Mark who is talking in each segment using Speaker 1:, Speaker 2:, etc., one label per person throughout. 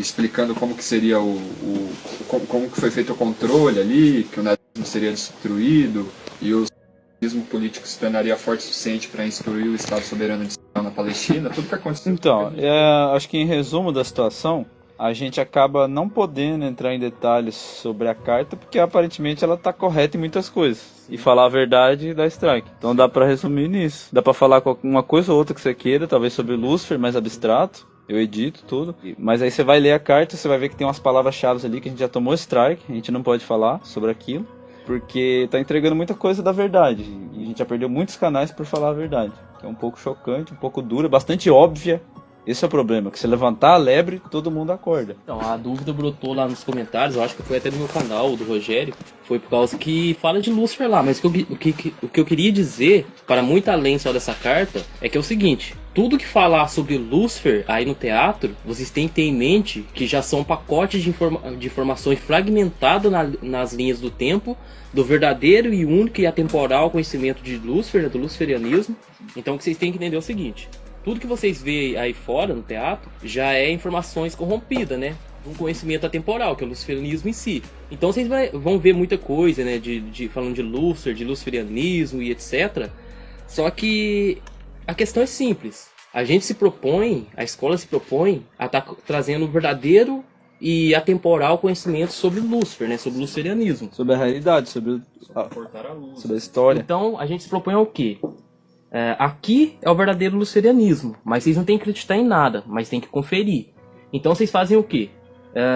Speaker 1: explicando como que seria como que foi feito o controle ali, que o nazismo seria destruído e o socialismo político se tornaria forte o suficiente para instituir o Estado soberano de Israel na Palestina, tudo que aconteceu.
Speaker 2: Então, acho que em resumo da situação, a gente acaba não podendo entrar em detalhes sobre a carta, porque aparentemente ela está correta em muitas coisas. E falar a verdade dá strike. Então dá para resumir nisso. Dá para falar uma coisa ou outra que você queira, talvez sobre Lúcifer, mais abstrato. Eu edito tudo. Mas aí você vai ler a carta, você vai ver que tem umas palavras-chave ali que a gente já tomou strike. A gente não pode falar sobre aquilo, porque tá entregando muita coisa da verdade. E a gente já perdeu muitos canais por falar a verdade. Que é um pouco chocante, um pouco dura, bastante óbvia. Esse é o problema, que se levantar a lebre, todo mundo acorda.
Speaker 3: Então, a dúvida brotou lá nos comentários, eu acho que foi até no meu canal, do Rogério, foi por causa que fala de Lúcifer lá, mas o que eu queria dizer, para muito além só dessa carta, é que é o seguinte: tudo que falar sobre Lúcifer aí no teatro, vocês têm que ter em mente que já são pacotes de informações fragmentadas nas linhas do tempo, do verdadeiro e único e atemporal conhecimento de Lúcifer, do luciferianismo. Então o que vocês têm que entender é o seguinte: tudo que vocês veem aí fora no teatro já é informações corrompidas, né? Um conhecimento atemporal, que é o luciferianismo em si. Então vocês vão ver muita coisa, né? Falando de Lúcifer, de luciferianismo e etc. Só que a questão é simples. A escola se propõe a estar trazendo o verdadeiro e atemporal conhecimento sobre Lúcifer, né? Sobre o luciferianismo.
Speaker 2: Sobre a realidade, sobre a história.
Speaker 3: Então a gente se propõe ao quê? Aqui é o verdadeiro luciferianismo, mas vocês não têm que acreditar em nada, mas tem que conferir. Então vocês fazem o quê?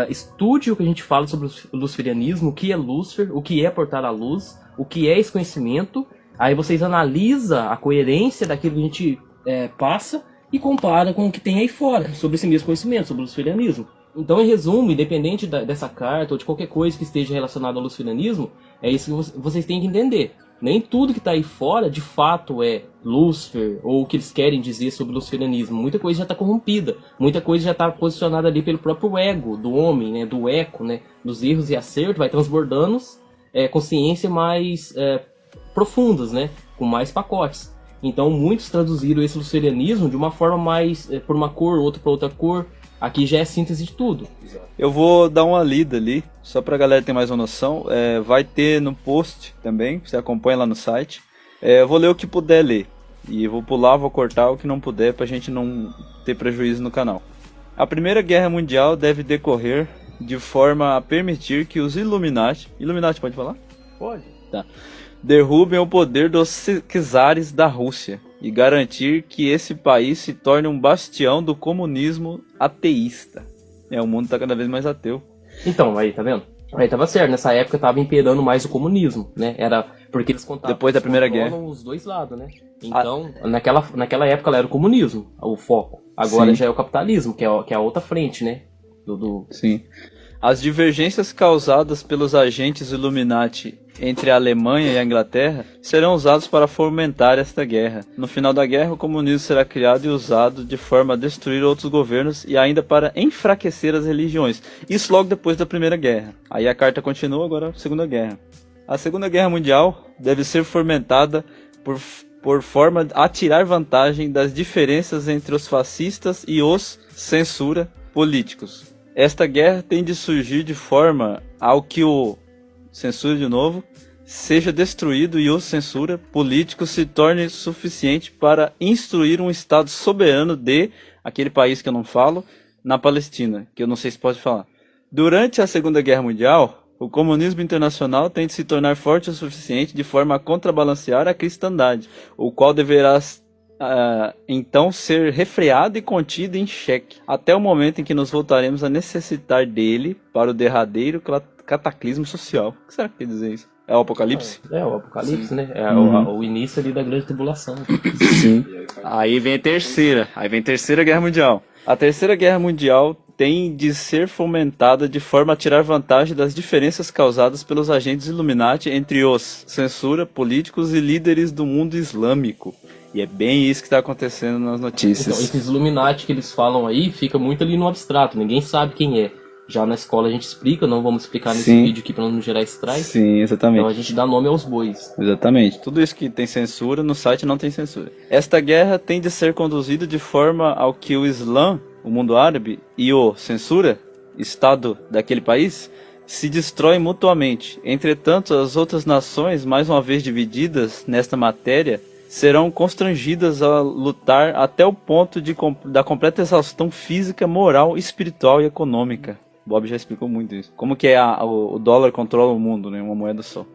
Speaker 3: Estude o que a gente fala sobre o luciferianismo, o que é Lúcifer, o que é portar a luz, o que é esse conhecimento. Aí vocês analisam a coerência daquilo que a gente passa e compara com o que tem aí fora sobre esse mesmo conhecimento, sobre o luciferianismo. Então, em resumo, independente dessa carta ou de qualquer coisa que esteja relacionada ao luciferianismo, é isso que vocês têm que entender. Nem tudo que está aí fora, de fato, é Lúcifer, ou o que eles querem dizer sobre o luciferianismo. Muita coisa já está corrompida, muita coisa já está posicionada ali pelo próprio ego do homem, né, do eco, né, dos erros e acertos, vai transbordando consciência mais profundas, né, com mais pacotes. Então, muitos traduziram esse luciferianismo de uma forma mais por uma cor, outro para outra cor. Aqui já é síntese de tudo.
Speaker 2: Eu vou dar uma lida ali, só pra galera ter mais uma noção. Vai ter no post também, você acompanha lá no site. Eu vou ler o que puder ler. E vou pular, vou cortar o que não puder pra gente não ter prejuízo no canal. A Primeira Guerra Mundial deve decorrer de forma a permitir que os Illuminati... Illuminati pode falar?
Speaker 3: Pode.
Speaker 2: Tá. Derrubem o poder dos czares da Rússia e garantir que esse país se torne um bastião do comunismo ateísta. O mundo tá cada vez mais ateu.
Speaker 3: Então, aí, tá vendo? Aí tava certo, nessa época tava imperando mais o comunismo, né? Era porque eles contavam
Speaker 2: depois da Primeira Guerra
Speaker 3: os dois lados, né? Então, naquela época era o comunismo, o foco. Agora já é o capitalismo, que é a outra frente, né?
Speaker 2: Sim. As divergências causadas pelos agentes Illuminati entre a Alemanha e a Inglaterra serão usados para fomentar esta guerra. No final da guerra, o comunismo será criado e usado de forma a destruir outros governos e ainda para enfraquecer as religiões. Isso logo depois da Primeira Guerra. Aí a carta continua, agora a Segunda Guerra. A Segunda Guerra Mundial deve ser fomentada por forma a tirar vantagem das diferenças entre os fascistas e os censura políticos. Esta guerra tem de surgir de forma ao que o censura de novo seja destruído e o censura político se torne suficiente para instruir um Estado soberano de aquele país que eu não falo, na Palestina, que eu não sei se pode falar. Durante a Segunda Guerra Mundial, o comunismo internacional tem de se tornar forte o suficiente de forma a contrabalancear a cristandade, o qual deverá então ser refreado e contido em xeque, até o momento em que nos voltaremos a necessitar dele para o derradeiro cataclismo social. O que será que quer dizer isso? É o Apocalipse?
Speaker 3: É o Apocalipse, né? É o início ali da grande tribulação.
Speaker 2: Sim. Aí vem a terceira Guerra Mundial. A Terceira Guerra Mundial tem de ser fomentada de forma a tirar vantagem das diferenças causadas pelos agentes Illuminati entre os censura, políticos e líderes do mundo islâmico. E é bem isso que está acontecendo nas notícias.
Speaker 3: Então, esses Illuminati que eles falam aí, fica muito ali no abstrato, ninguém sabe quem é. Já na escola a gente explica, não vamos explicar nesse vídeo aqui para não gerar strike.
Speaker 2: Sim, exatamente.
Speaker 3: Então a gente dá nome aos bois.
Speaker 2: Exatamente. Tudo isso que tem censura, no site não tem censura. Esta guerra tem de ser conduzida de forma ao que o Islã, o mundo árabe, e o censura Estado daquele país, se destroem mutuamente. Entretanto, as outras nações, mais uma vez divididas nesta matéria, serão constrangidas a lutar até o ponto da completa exaustão física, moral, espiritual e econômica. Bob já explicou muito isso. Como que o dólar controla o mundo, né? Uma moeda só.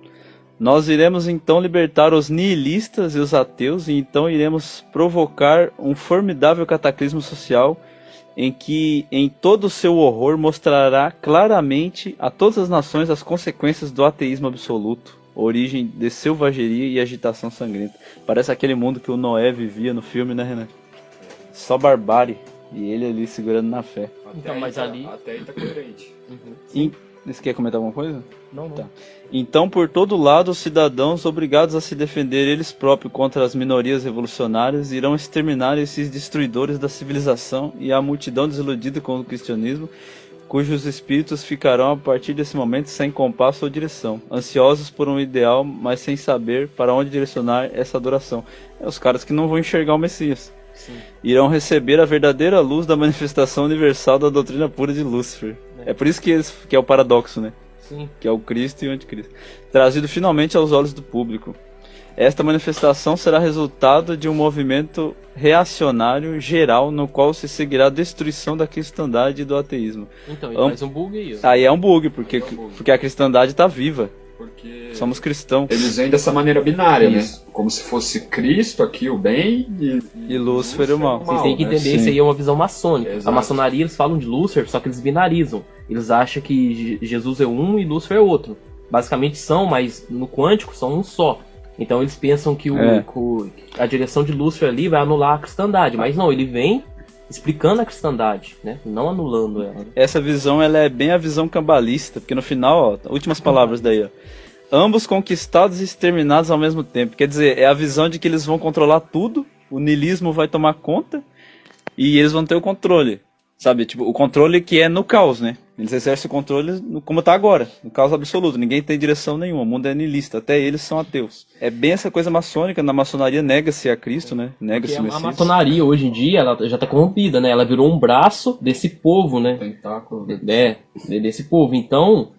Speaker 2: Nós iremos então libertar os nihilistas e os ateus, e então iremos provocar um formidável cataclismo social em que, em todo o seu horror, mostrará claramente a todas as nações as consequências do ateísmo absoluto, origem de selvageria e agitação sangrenta. Parece aquele mundo que o Noé vivia no filme, né, Renan? Só barbárie, e ele ali segurando na fé.
Speaker 3: Então, mas ali...
Speaker 1: Até aí tá coerente.
Speaker 2: Você quer comentar alguma coisa?
Speaker 3: Não.
Speaker 2: Tá. Então, por todo lado, os cidadãos, obrigados a se defender eles próprios contra as minorias revolucionárias, irão exterminar esses destruidores da civilização e a multidão desiludida com o cristianismo, cujos espíritos ficarão a partir desse momento sem compasso ou direção, ansiosos por um ideal, mas sem saber para onde direcionar essa adoração. É os caras que não vão enxergar o Messias.
Speaker 3: Sim.
Speaker 2: Irão receber a verdadeira luz da manifestação universal da doutrina pura de Lúcifer. É por isso que é o paradoxo, né?
Speaker 3: Sim.
Speaker 2: Que é o Cristo e o Anticristo, trazido finalmente aos olhos do público. Esta manifestação será resultado de um movimento reacionário geral no qual se seguirá a destruição da cristandade e do ateísmo.
Speaker 3: Então, ele faz um bug aí.
Speaker 2: Aí é um bug, porque a cristandade está viva.
Speaker 1: Porque
Speaker 2: somos cristãos.
Speaker 1: Eles vêm dessa maneira binária,
Speaker 2: Isso.
Speaker 1: né? Como se fosse Cristo aqui, o bem,
Speaker 2: e Lúcifer o mal.
Speaker 3: Vocês têm que entender,
Speaker 2: Sim.
Speaker 3: isso aí é uma visão maçônica.
Speaker 1: Exato.
Speaker 3: A maçonaria, eles falam de Lúcifer, só que eles binarizam. Eles acham que Jesus é um e Lúcifer é outro. Basicamente são, mas no quântico são um só. Então eles pensam que a direção de Lúcifer ali vai anular a cristandade. Mas não, ele vem explicando a cristandade, né? Não anulando ela. Né?
Speaker 2: Essa visão, ela é bem a visão cabalista, porque no final, ó, últimas palavras daí, ó. Ambos conquistados e exterminados ao mesmo tempo. Quer dizer, é a visão de que eles vão controlar tudo, o niilismo vai tomar conta e eles vão ter o controle. Sabe, tipo, o controle que é no caos, né? Eles exercem o controle como tá agora, no caos absoluto. Ninguém tem direção nenhuma, o mundo é niilista, até eles são ateus. É bem essa coisa maçônica, na maçonaria nega-se a Cristo, né? Nega-se o Messias.
Speaker 3: A maçonaria hoje em dia, ela já tá corrompida, né? Ela virou um braço desse povo, né?
Speaker 1: tentáculo.
Speaker 3: Desse povo. Então,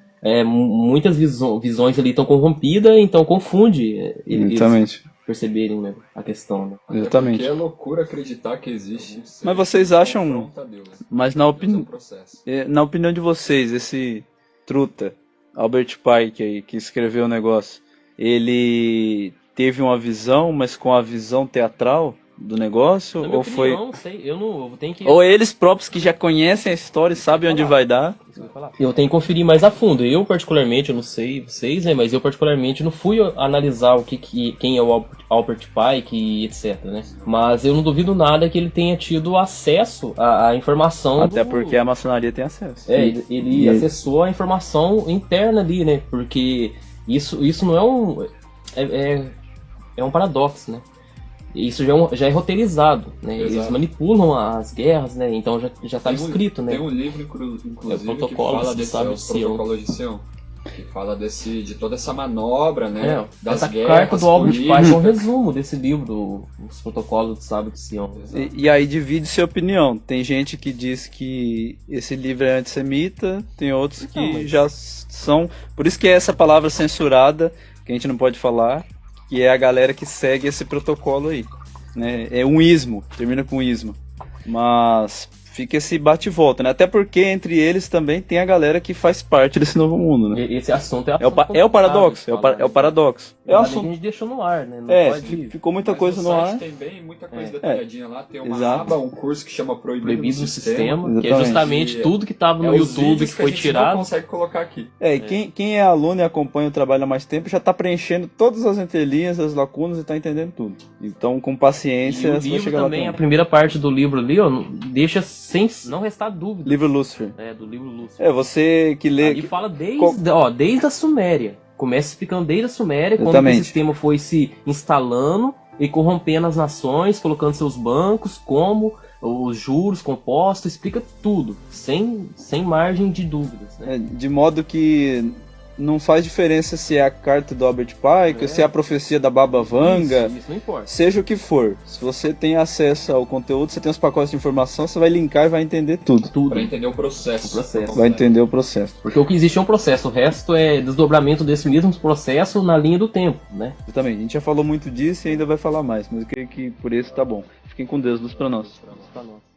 Speaker 3: muitas visões ali estão corrompidas, então confunde
Speaker 2: Exatamente.
Speaker 3: eles perceberem, né, a questão. Né?
Speaker 2: Exatamente.
Speaker 1: Porque é loucura acreditar que existe.
Speaker 2: Mas vocês acham... Mas na opinião de vocês, esse truta, Albert Pike aí, que escreveu o negócio, ele teve uma visão, mas com a visão teatral do negócio?
Speaker 3: Na minha
Speaker 2: ou
Speaker 3: opinião,
Speaker 2: foi...
Speaker 3: eu tenho que...
Speaker 2: Ou eles próprios que já conhecem a história e sabem onde vai dar?
Speaker 3: Eu tenho que conferir mais a fundo. Eu, particularmente, eu não sei vocês, né, mas eu, particularmente, não fui analisar quem é o Albert Pike e etc, né? Mas eu não duvido nada que ele tenha tido acesso à informação.
Speaker 2: Até porque a maçonaria tem acesso.
Speaker 3: Ele acessou a informação interna ali, né? Porque isso não é um... É um paradoxo, né? Isso já é roteirizado, né?
Speaker 1: Exato.
Speaker 3: Eles manipulam as guerras, né? Então já tá escrito, né?
Speaker 1: Tem um livro, inclusive,
Speaker 3: Protocolos
Speaker 1: que fala
Speaker 3: de Sábio de Sião.
Speaker 1: Protocolos de Sião. Que fala de toda essa manobra, né? Das
Speaker 3: essa
Speaker 1: guerras
Speaker 3: carta do Albert Pike é um
Speaker 1: políticas.
Speaker 3: resumo desse livro, Os Protocolos de Sábio de Sião.
Speaker 2: E aí divide-se a opinião. Tem gente que diz que esse livro é antissemita, tem outros que já são... Por isso que é essa palavra censurada, que a gente não pode falar, que é a galera que segue esse protocolo aí, né? É um ismo, termina com ismo. Mas fica esse bate e volta, né? Até porque entre eles também tem a galera que faz parte desse novo mundo, né?
Speaker 3: Esse assunto
Speaker 2: É o paradoxo, é o paradoxo.
Speaker 3: É o assunto que a gente deixou no ar, né? Não pode...
Speaker 2: ficou muita
Speaker 1: Mas
Speaker 2: coisa no ar.
Speaker 1: Tem bem muita coisa detalhadinha lá. Tem uma
Speaker 2: Exato.
Speaker 1: aba, um curso que chama Proibido no Sistema.
Speaker 3: Que é justamente tudo que tava no
Speaker 1: os
Speaker 3: YouTube
Speaker 1: vídeos
Speaker 3: que foi
Speaker 1: a gente
Speaker 3: tirado.
Speaker 1: não consegue colocar aqui.
Speaker 2: E quem é aluno e acompanha o trabalho há mais tempo já está preenchendo todas as entrelinhas, as lacunas e está entendendo tudo. Então, com paciência,
Speaker 3: E o
Speaker 2: você vai
Speaker 3: livro
Speaker 2: chegar
Speaker 3: também,
Speaker 2: lá.
Speaker 3: a primeira parte do livro ali, ó, deixa sem não restar dúvida.
Speaker 2: Livro Lúcifer.
Speaker 3: Do livro Lúcifer.
Speaker 2: Você que lê...
Speaker 3: Ali fala desde a Suméria. Começa explicando desde a Suméria, quando o sistema foi se instalando e corrompendo as nações, colocando seus bancos, como os juros compostos, explica tudo, sem margem de dúvidas. Né?
Speaker 2: De modo que não faz diferença se é a carta do Albert Pike, se é a profecia da Baba Vanga,
Speaker 3: Isso não importa.
Speaker 2: seja o que for. Se você tem acesso ao conteúdo, você tem os pacotes de informação, você vai linkar e vai entender tudo.
Speaker 1: Para entender o processo.
Speaker 2: Vai entender o processo.
Speaker 3: Porque o que existe é um processo, o resto é desdobramento desse mesmo processo na linha do tempo, né?
Speaker 2: Exatamente. A gente já falou muito disso e ainda vai falar mais, mas eu creio que por isso tá bom. Fiquem com Deus, luz pra nós.
Speaker 3: Pra nós.